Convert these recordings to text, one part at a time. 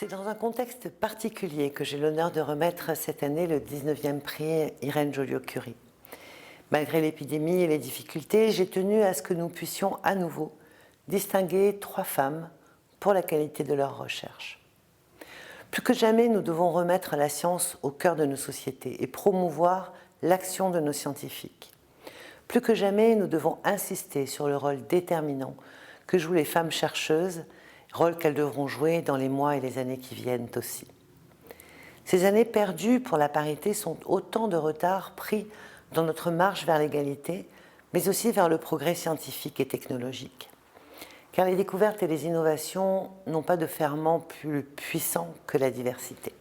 C'est dans un contexte particulier que j'ai l'honneur de remettre cette année le 19e prix Irène Joliot-Curie. Malgré l'épidémie et les difficultés, j'ai tenu à ce que nous puissions à nouveau distinguer 3 femmes pour la qualité de leurs recherches. Plus que jamais, nous devons remettre la science au cœur de nos sociétés et promouvoir l'action de nos scientifiques. Plus que jamais, nous devons insister sur le rôle déterminant que jouent les femmes chercheuses, rôle qu'elles devront jouer dans les mois et les années qui viennent aussi. Ces années perdues pour la parité sont autant de retards pris dans notre marche vers l'égalité, mais aussi vers le progrès scientifique et technologique. Car les découvertes et les innovations n'ont pas de ferment plus puissant que la diversité.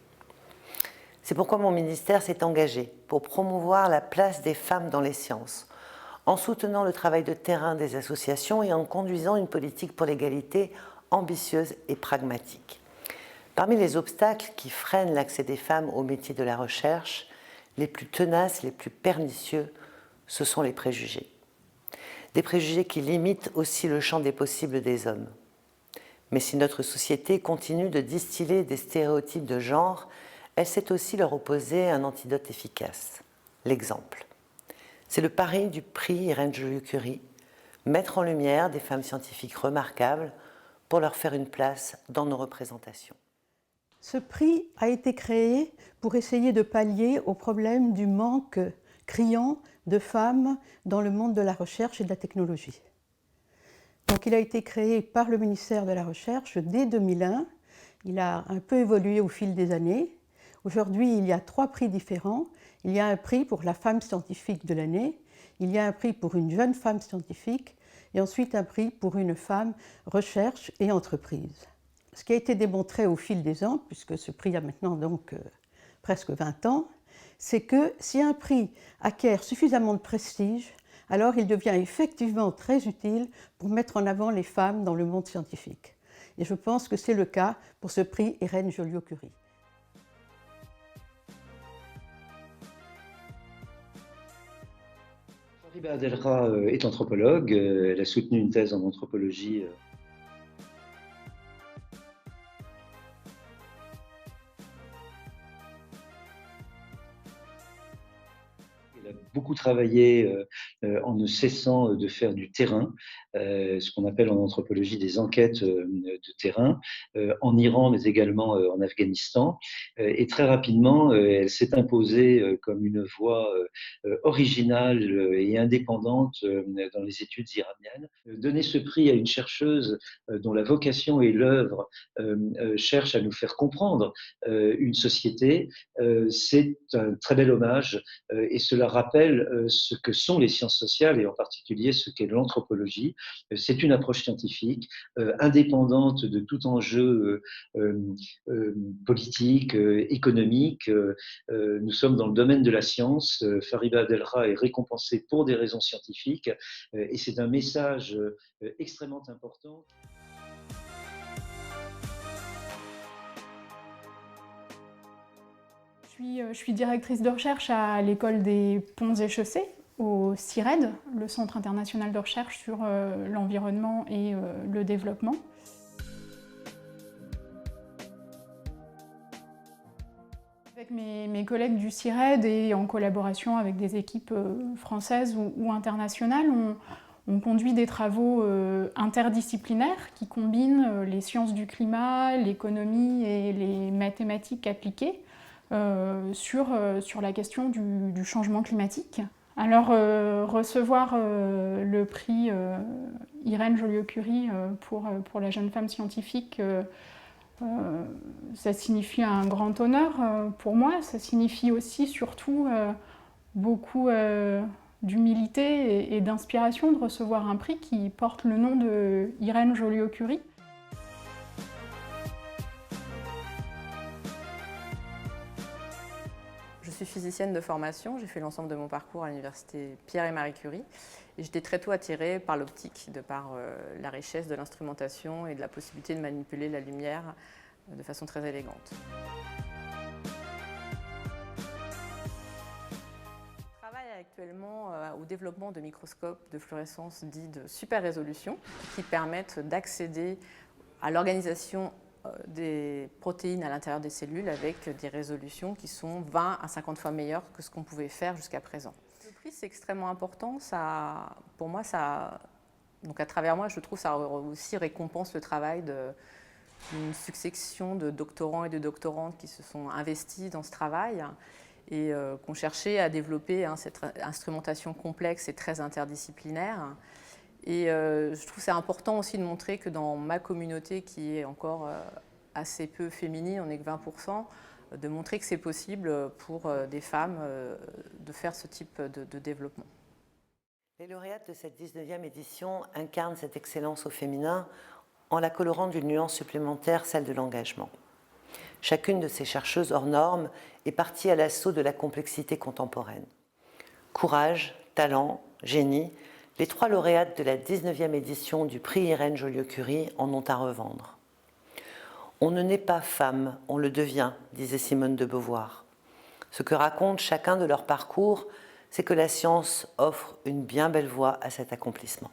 C'est pourquoi mon ministère s'est engagé pour promouvoir la place des femmes dans les sciences, en soutenant le travail de terrain des associations et en conduisant une politique pour l'égalité ambitieuse et pragmatique. Parmi les obstacles qui freinent l'accès des femmes au métier de la recherche, les plus tenaces, les plus pernicieux, ce sont les préjugés. Des préjugés qui limitent aussi le champ des possibles des hommes. Mais si notre société continue de distiller des stéréotypes de genre, elle sait aussi leur opposer un antidote efficace, l'exemple. C'est le pari du prix Irène Joliot-Curie, mettre en lumière des femmes scientifiques remarquables pour leur faire une place dans nos représentations. Ce prix a été créé pour essayer de pallier au problème du manque criant de femmes dans le monde de la recherche et de la technologie. Donc il a été créé par le ministère de la Recherche dès 2001. Il a un peu évolué au fil des années. Aujourd'hui, il y a 3 prix différents. Il y a un prix pour la femme scientifique de l'année, il y a un prix pour une jeune femme scientifique et ensuite un prix pour une femme recherche et entreprise. Ce qui a été démontré au fil des ans, puisque ce prix a maintenant donc presque 20 ans, c'est que si un prix acquiert suffisamment de prestige, alors il devient effectivement très utile pour mettre en avant les femmes dans le monde scientifique. Et je pense que c'est le cas pour ce prix Irène Joliot-Curie. Fariba Adelra est anthropologue, elle a soutenu une thèse en anthropologie. Elle a beaucoup travaillé en ne cessant de faire du terrain, ce qu'on appelle en anthropologie des enquêtes de terrain, en Iran mais également en Afghanistan. Et très rapidement, elle s'est imposée comme une voix originale et indépendante dans les études iraniennes. Donner ce prix à une chercheuse dont la vocation et l'œuvre cherchent à nous faire comprendre une société, c'est un très bel hommage et cela rappelle ce que sont les sciences sociales et en particulier ce qu'est l'anthropologie. C'est une approche scientifique indépendante de tout enjeu politique, économique. Nous sommes dans le domaine de la science. Fariba Adelra est récompensée pour des raisons scientifiques et c'est un message extrêmement important. Je suis directrice de recherche à l'école des ponts et chaussées, au CIRED, le Centre international de recherche sur l'environnement et le développement. Avec mes collègues du CIRED et en collaboration avec des équipes françaises ou internationales, on conduit des travaux interdisciplinaires qui combinent les sciences du climat, l'économie et les mathématiques appliquées sur la question du changement climatique. Alors recevoir le prix Irène Joliot-Curie pour la jeune femme scientifique, ça signifie un grand honneur pour moi. Ça signifie aussi surtout beaucoup d'humilité et d'inspiration de recevoir un prix qui porte le nom de Irène Joliot-Curie. Je suis physicienne de formation, j'ai fait l'ensemble de mon parcours à l'université Pierre et Marie Curie et j'étais très tôt attirée par l'optique, de par la richesse de l'instrumentation et de la possibilité de manipuler la lumière de façon très élégante. Je travaille actuellement au développement de microscopes de fluorescence dits de super résolution qui permettent d'accéder à l'organisation des protéines à l'intérieur des cellules avec des résolutions qui sont 20 à 50 fois meilleures que ce qu'on pouvait faire jusqu'à présent. Le prix, c'est extrêmement important. Pour moi, donc à travers moi, je trouve que ça aussi récompense le travail d'une succession de doctorants et de doctorantes qui se sont investis dans ce travail et qui ont cherché à développer cette instrumentation complexe et très interdisciplinaire. Et je trouve que c'est important aussi de montrer que dans ma communauté, qui est encore assez peu féminine, on n'est que 20%, de montrer que c'est possible pour des femmes de faire ce type de développement. Les lauréates de cette 19e édition incarnent cette excellence au féminin en la colorant d'une nuance supplémentaire, celle de l'engagement. Chacune de ces chercheuses hors normes est partie à l'assaut de la complexité contemporaine. Courage, talent, génie, les 3 lauréates de la 19e édition du prix Irène Joliot-Curie en ont à revendre. On ne naît pas femme, on le devient, disait Simone de Beauvoir. Ce que raconte chacun de leur parcours, c'est que la science offre une bien belle voie à cet accomplissement.